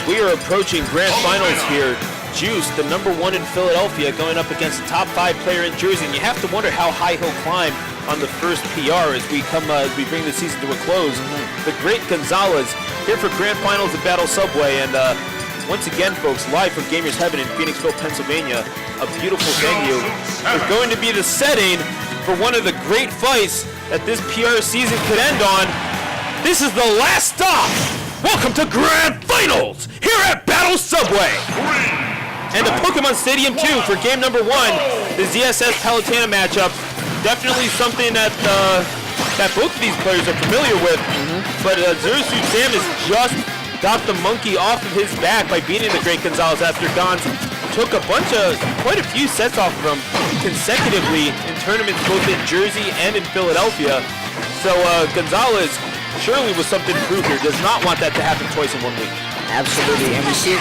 We are approaching grand finals here. Juice, the #1 in Philadelphia, going up against the top 5 player in Jersey, and you have to wonder how high he'll climb on the first PR as we bring the season to a close. The great Gonzales here for grand finals at Battle Subway, and once again, folks, live from Gamers Heaven in Phoenixville, Pennsylvania, a beautiful venue. It's going to be the setting for one of the great fights that this PR season could end on. This is the last stop. Welcome to grand finals here at Battle Subway. And the Pokemon Stadium 2 for game #1, the ZSS Palutena matchup. Definitely something that both of these players are familiar with. But Zersu Samus just got the monkey off of his back by beating the great Gonzales after Gonz took quite a few sets off of him consecutively in tournaments both in Jersey and in Philadelphia. So Gonzales surely was something to prove here. Does not want that to happen twice in 1 week. Absolutely, and we see,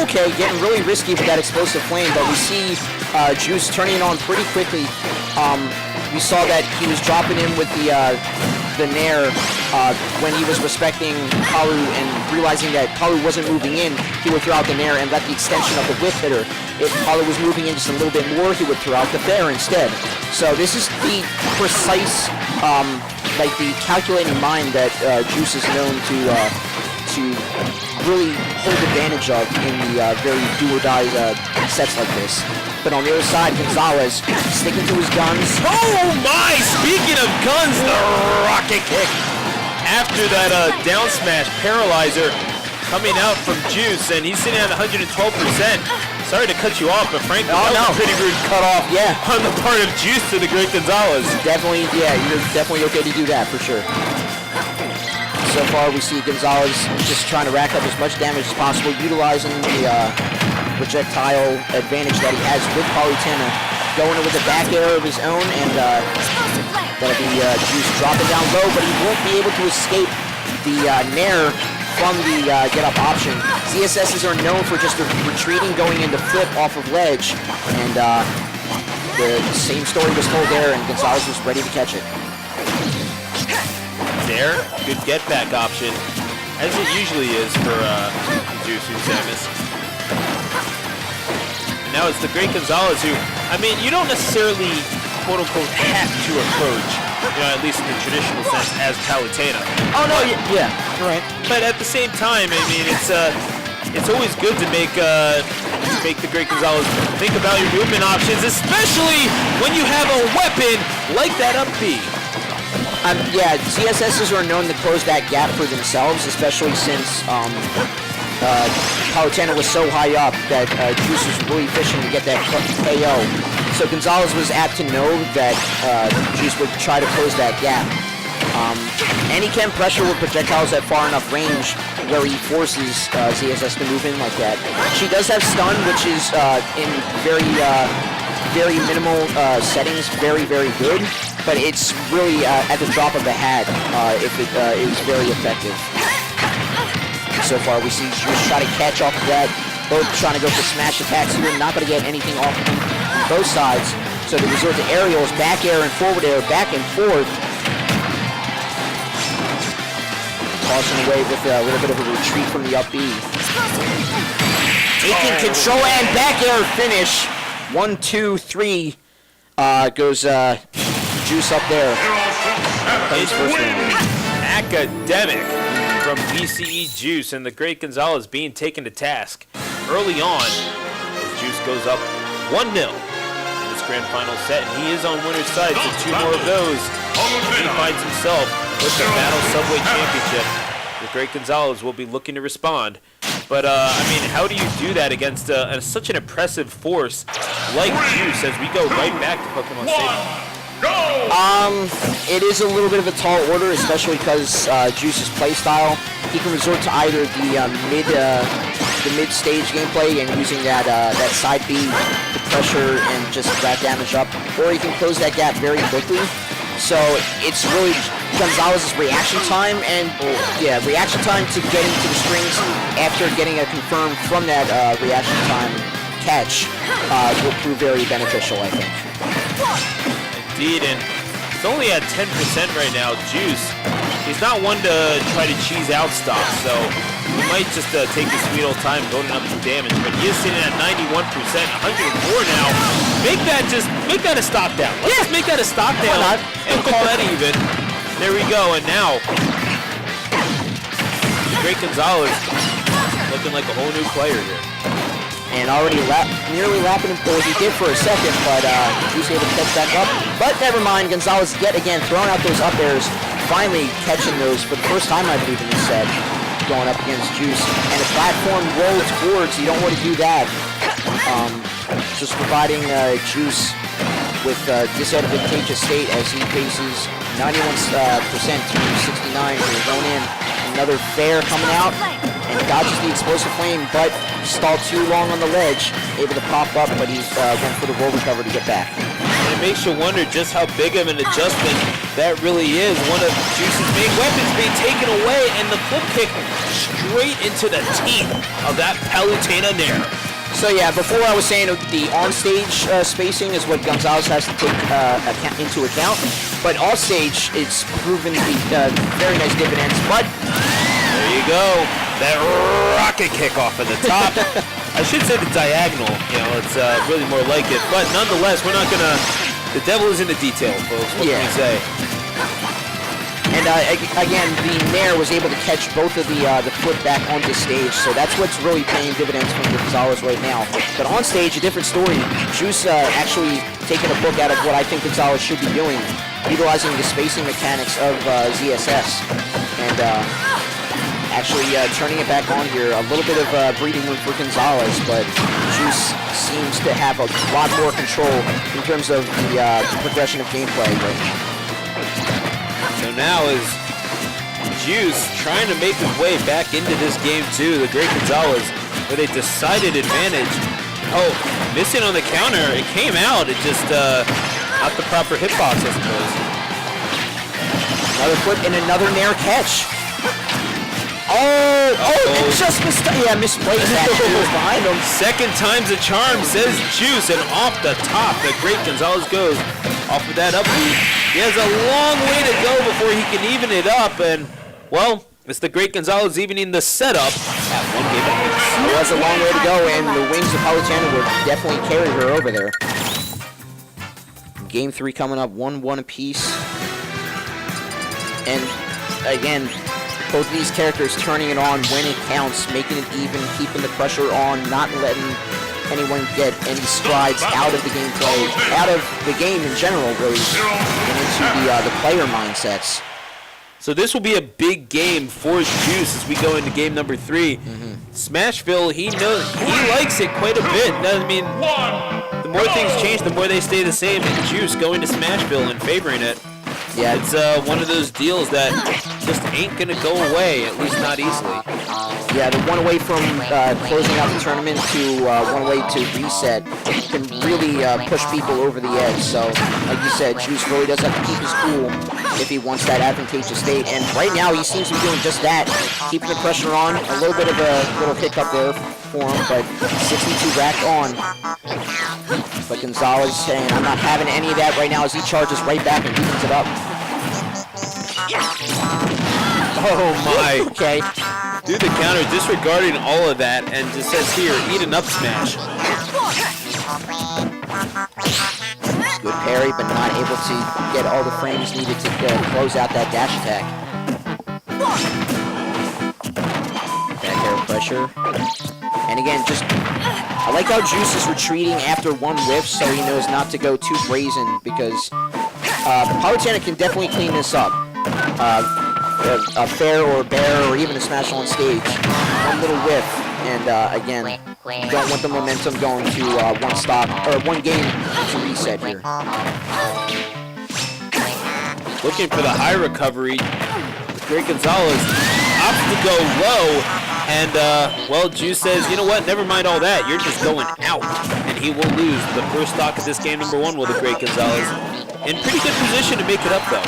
okay, getting really risky with that explosive flame, but we see Juice turning it on pretty quickly. We saw that he was dropping in with the Nair when he was respecting Kalu and realizing that Kalu wasn't moving in, he would throw out the Nair and let the extension of the whip hitter. If Kalu was moving in just a little bit more, he would throw out the Fair instead. So this is the precise, like the calculating mind that Juice is known to really hold advantage of in the very do-or-die sets like this. But on the other side, Gonzales sticking to his guns. Oh my! Speaking of guns, the rocket kick. After that down smash paralyzer coming out from Juice, and he's sitting at 112%. Sorry to cut you off, but frankly, that was a pretty rude cut off on the part of Juice to the great Gonzales. Definitely, yeah, you're definitely okay to do that for sure. So far, we see Gonzales just trying to rack up as much damage as possible, utilizing the projectile advantage that he has with Palutena, going in with a back air of his own, and that'll be Juice dropping down low, but he won't be able to escape the Nair from the get-up option. ZSSs are known for just retreating, going into flip off of ledge, and the same story was told there, and Gonzales was ready to catch it. There, good get-back option, as it usually is for Juice and Samus. Now it's the great Gonzales who, I mean, you don't necessarily, quote-unquote, have to approach, at least in the traditional sense, as Palutena. Oh, no, yeah, you're right. But at the same time, I mean, it's always good to make the great Gonzales think about your movement options, especially when you have a weapon like that up B. Yeah, ZSSs are known to close that gap for themselves, especially since Palutena was so high up that Juice was really fishing to get that KO. So Gonzales was apt to know that Juice would try to close that gap. And he can pressure with projectiles at far enough range where he forces ZSS to move in like that. She does have stun, which is in very minimal settings, very, very good. But it's really at the drop of a hat if it is very effective. So far, we see Juice try to catch off of that. Both trying to go for smash attacks here, not going to get anything off of them on both sides. So they resort to aerials, back air and forward air, back and forth. Tossing away with a little bit of a retreat from the up B. Taking control and back air finish. 1, 2, 3 goes Juice up there. It's first round. Academic from BCE Juice, and the great Gonzales being taken to task early on as Juice goes up 1-0 in this grand final set, and he is on winner's side, so 2 more of those. He finds himself with the Battle Subway Championship. The great Gonzales will be looking to respond. But, I mean, how do you do that against such an impressive force like Juice as we go right back to Pokemon Stadium? It is a little bit of a tall order, especially because Juice's playstyle. He can resort to either the mid-stage gameplay and using that side B to pressure and just rack damage up, or he can close that gap very quickly. So it's really Gonzales' reaction time and reaction time to getting to the strings after getting a confirm from that reaction time catch will prove very beneficial, I think. Indeed, and it's only at 10% right now. Juice, he's not one to try to cheese out stuff, so He might just take his sweet old time building up some damage, but he is sitting at 91%, 104 now. Make that a stop down. Let's just make that a stop down and call that even. There we go, and now Great Gonzales looking like a whole new player here. And already nearly lapping him, well, he did for a second, but he was able to catch back up. But never mind, Gonzales yet again throwing out those up airs, finally catching those for the first time, I believe, in this set, going up against Juice. And a platform roll towards, you don't want to do that. Just providing Juice with disadvantageous state as he faces 91% to 69 for his own in. Another fair coming out, and dodges the explosive flame, but stalled too long on the ledge, able to pop up, but he's went for the roll recover to get back. And it makes you wonder just how big of an adjustment that really is. One of Juice's main weapons being taken away, and the flip kick straight into the teeth of that Palutena Nair. So yeah, before I was saying the on-stage spacing is what Gonzales has to take into account, but off-stage it's proven to be very nice dividends. But there you go, that rocket kick off at the top. I should say the diagonal. It's really more like it, but nonetheless, we're not gonna. The devil is in the details, folks. What can we say? And again, the Nair was able to catch both of the flip back onto stage, so that's what's really paying dividends from Gonzales right now. But on stage, a different story. Juice actually taking a book out of what I think Gonzales should be doing, utilizing the spacing mechanics of ZSS, and actually turning it back on here. A little bit of breathing room for Gonzales, but Juice seems to have a lot more control in terms of the progression of gameplay right now. So now is Juice trying to make his way back into this game too. The Great Gonzales with a decided advantage. Oh, missing on the counter. It came out. It just not the proper hitbox, I suppose. Another flip and another Nair catch. Oh, just misplaced that. Was behind him. Second time's a charm, says Juice, and off the top, the Great Gonzales goes. Off of that upbeat, he has a long way to go before he can even it up, and, well, it's the Great Gonzales evening the setup at one game apiece. He has a long way to go, and the wings of Palutena will definitely carry her over there. Game 3 coming up, 1-1 apiece. And, again, both of these characters turning it on when it counts, making it even, keeping the pressure on, not letting anyone get any strides out of the gameplay, out of the game in general, really, and into the player mindsets. So this will be a big game for Juice as we go into game number 3. Smashville, he likes it quite a bit. I mean, the more things change, the more they stay the same. And Juice going to Smashville and favoring it. Yeah, it's one of those deals that just ain't gonna go away, at least not easily. Yeah, the one away from closing out the tournament to one away to reset can really push people over the edge. So, like you said, Juice really does have to keep his cool if he wants that advantageous state. And right now, he seems to be doing just that, keeping the pressure on. A little bit of a little hiccup there for him, but 62 racked on. But Gonzales saying, I'm not having any of that right now as he charges right back and evens it up. Oh my. Okay. Do the counter, disregarding all of that, and just says here, eat an up smash. Good parry, but not able to get all the frames needed to close out that dash attack. Back air pressure. And again, I like how Juice is retreating after one whiff, so he knows not to go too brazen, because Palutena can definitely clean this up. A fair or a bear or even a smash on stage. One little whiff, and again, don't want the momentum going to one stop or one game to reset here. Looking for the high recovery. Great Gonzales opts to go low, and well, Juice says, you know what? Never mind all that. You're just going out, and he will lose the first stock of this game. Number 1 will the Great Gonzales. In pretty good position to make it up, though.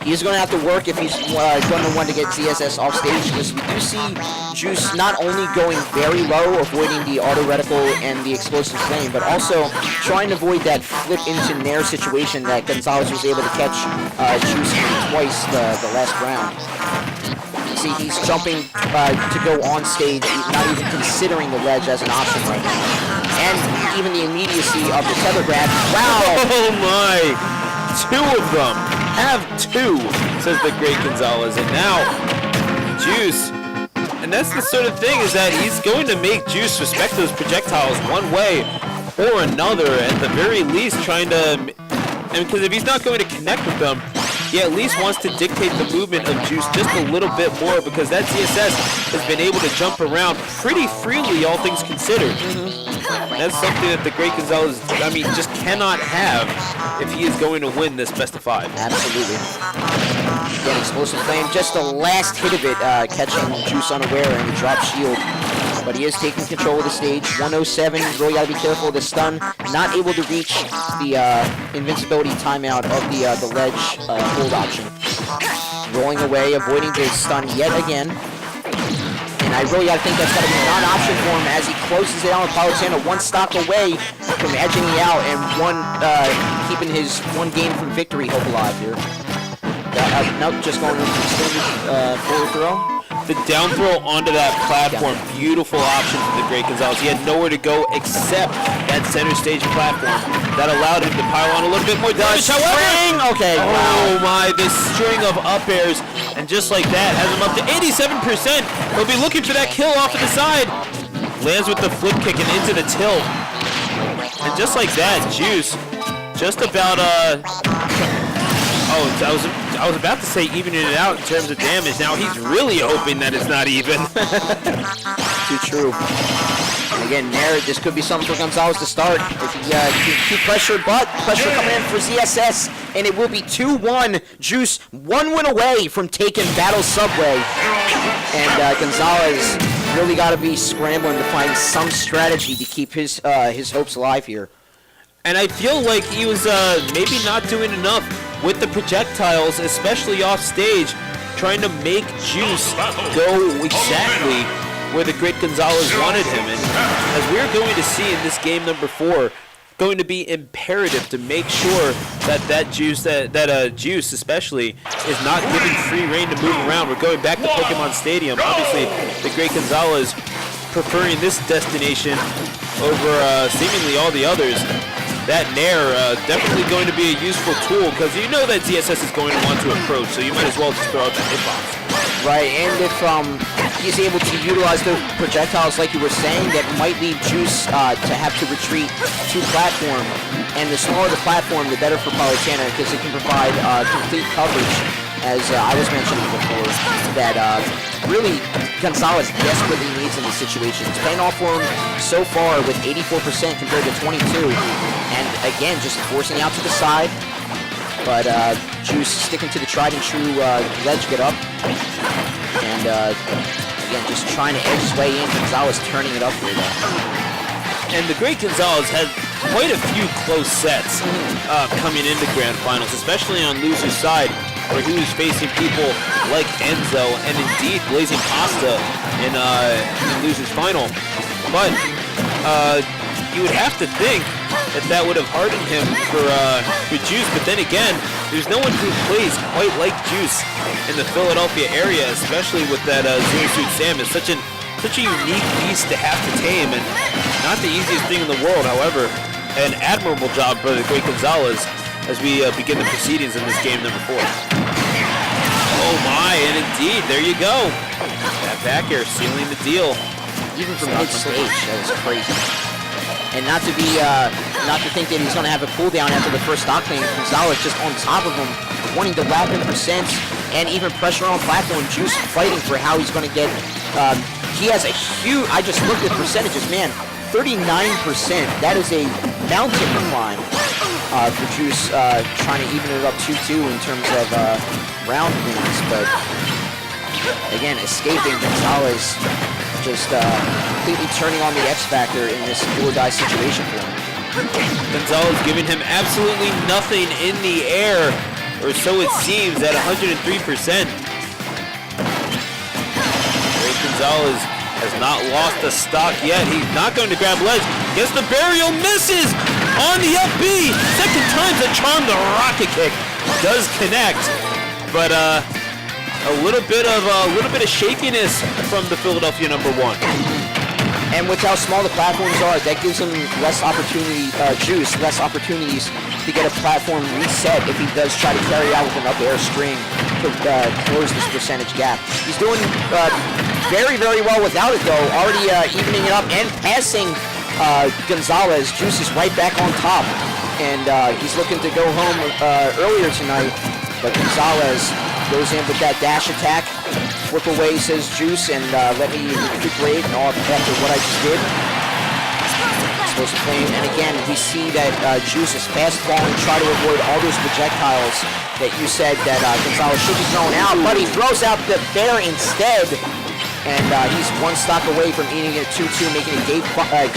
He's going to have to work if he's going to want to get ZSS off stage, because we do see Juice not only going very low, avoiding the auto reticle and the explosive flame, but also trying to avoid that flip into Nair situation that Gonzales was able to catch Juice in twice the last round. See, he's jumping to go on stage, not even considering the ledge as an option right now. And even the immediacy of the tether grab. Wow! Oh my! 2 of them. Have 2, says the great Gonzales. And now, Juice. And that's the sort of thing, is that he's going to make Juice respect those projectiles one way or another. At the very least, trying to... And because if he's not going to connect with them, he at least wants to dictate the movement of Juice just a little bit more, because that ZSS has been able to jump around pretty freely, all things considered. That's something that the great Gonzales, I mean, just cannot have if he is going to win this best of 5. Absolutely. Again, explosive flame, just the last hit of it, catching Juice unaware and the drop shield. But he is taking control of the stage. 107, really gotta be careful of the stun. Not able to reach the invincibility timeout of the ledge hold option. Rolling away, avoiding the stun yet again. And I really gotta think that's gotta be a non-option for him as he closes it out with Palutena, 1 stock away from edging it out and keeping his 1 game from victory hope alive here. Nope, just going with the standard forward throw. The down throw onto that platform, beautiful option for the great Gonzales. He had nowhere to go except that center stage platform. That allowed him to pile on a little bit more damage. However, okay, oh my, this string of up airs, and just like that, has him up to 87%. He'll be looking for that kill off to the side. Lands with the flip kick and into the tilt. And just like that, Juice, just about, I was about to say evening it out in terms of damage. Now he's really hoping that it's not even. Too true. And again, this could be something for Gonzales to start. If he can keep pressure, but pressure coming in for ZSS, and it will be 2-1. Juice 1 win away from taking Battle Subway. And Gonzales really got to be scrambling to find some strategy to keep his hopes alive here. And I feel like he was maybe not doing enough with the projectiles, especially off stage, trying to make Juice go exactly where the great Gonzales wanted him. And as we're going to see in this game number 4, going to be imperative to make sure that Juice especially is not given free reign to move around. We're going back to Pokemon Stadium. Obviously, the great Gonzales preferring this destination over seemingly all the others. That Nair definitely going to be a useful tool, because you know that ZSS is going to want to approach, so you might as well just throw out that hitbox. Right, and if he's able to utilize those projectiles like you were saying, that might lead Juice to have to retreat to platform. And the smaller the platform, the better for Palutena, because it can provide complete coverage, as I was mentioning before, that really Gonzales desperately needs in this situation. It's paying off for him so far with 84% compared to 22. And again, just forcing out to the side. But Juice sticking to the tried and true ledge get up. And again, just trying to edge his way in. Gonzales turning it up here though. And the great Gonzales had quite a few close sets coming into Grand Finals, especially on loser's side, where he was facing people like Enzo and indeed Blazing Pasta in loser's final. But you would have to think that would have hardened him for Juice, but then again, there's no one who plays quite like Juice in the Philadelphia area, especially with that Zero Suit Sam. It's such a unique beast to have to tame, and not the easiest thing in the world. However, an admirable job by the great Gonzales as we begin the proceedings in this game number 4. Oh my, and indeed, there you go. That back air sealing the deal. Even from mid-stage, that was crazy. And not to think that he's going to have a cooldown after the first stock clean. Gonzales just on top of him, wanting to lap in percent, and even pressure on platform. Juice fighting for how he's going to get. He has a huge. I just looked at percentages, man. 39%. That is a mountain to climb for Juice, trying to even it up 2-2 in terms of round wins. But again, escaping Gonzales. Just completely turning on the X factor in this do-or-die situation for him. Gonzales giving him absolutely nothing in the air, or so it seems, at 103%. Great Gonzales has not lost a stock yet. He's not going to grab ledge. Gets the burial, misses on the up B. Second time's a charm. The rocket kick does connect, but a little bit of shakiness from the Philadelphia number 1. And with how small the platforms are, that gives him less opportunity, less opportunities to get a platform reset if he does try to carry out with an up air string to close this percentage gap. He's doing very, very well without it, though. Already evening it up and passing Gonzales. Juice is right back on top, and he's looking to go home earlier tonight, but Gonzales goes in with that dash attack. Flip away, says Juice, and let me recuperate after what I just did. Supposed to claim, and again, we see that Juice is fast falling, try to avoid all those projectiles that you said that Gonzales should be thrown out, but he throws out the bear instead, and he's one stock away from eating it 2-2, making it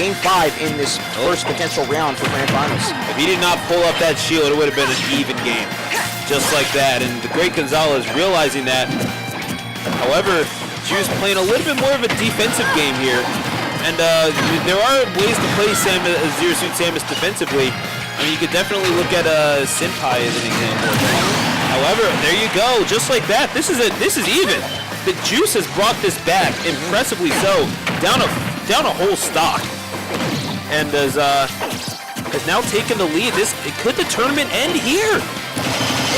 game 5 in this first potential round for Grand Finals. If he did not pull up that shield, it would have been an even game, just like that, and the great Gonzales realizing that. However, Juice playing a little bit more of a defensive game here. And there are ways to play Zero Suit Samus defensively. I mean, you could definitely look at Senpai as an example. However, there you go, just like that. This is even. The Juice has brought this back impressively so, down a whole stock, and has now taken the lead. Could the tournament end here?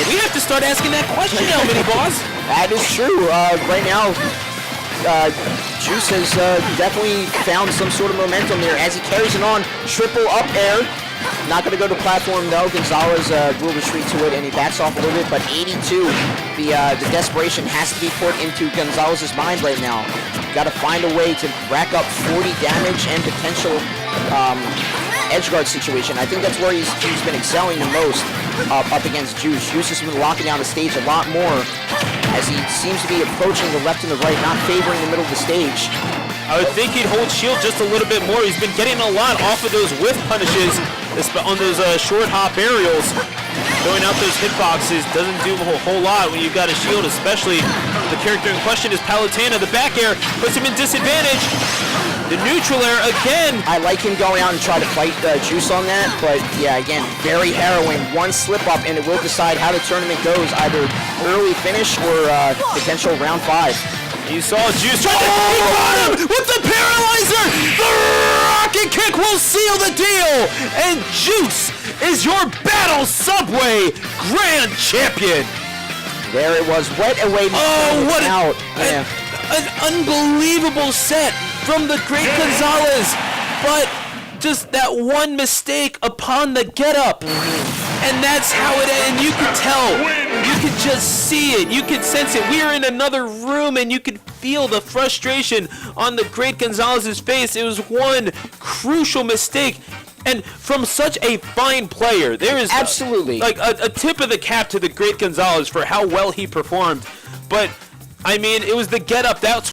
We have to start asking that question now, Mini Boss. That is true. Right now, Juice has definitely found some sort of momentum there as he carries it on. Triple up air. Not going to go to platform, though. Gonzales will retreat to it, and he backs off a little bit, but 82. The desperation has to be put into Gonzales' mind right now. Got to find a way to rack up 40 damage and potential edgeguard situation. I think that's where he's been excelling the most up against Juice. Juice has been locking down the stage a lot more as he seems to be approaching the left and the right, not favoring the middle of the stage. I would think he'd hold shield just a little bit more. He's been getting a lot off of those whiff punishes on those short hop aerials. Throwing out those hitboxes doesn't do a whole lot when you've got a shield, especially the character in question is Palutena. The back air puts him in disadvantage. The neutral air again. I like him going out and try to fight Juice on that, but yeah, again, very harrowing. One slip up and it will decide how the tournament goes, either early finish or potential round 5. You saw Juice try to got him with the paralyzer. The rocket kick will seal the deal, and Juice is your Battle Subway Grand Champion. There it was. What a way to what out. An unbelievable set from the great Gonzales, but just that one mistake upon the get-up. And that's how it ended. You could tell. You could just see it. You could sense it. We are in another room, and you could feel the frustration on the great Gonzales' face. It was one crucial mistake. And from such a fine player, there is absolutely a tip of the cap to the great Gonzales for how well he performed. But, I mean, it was the get-up. That's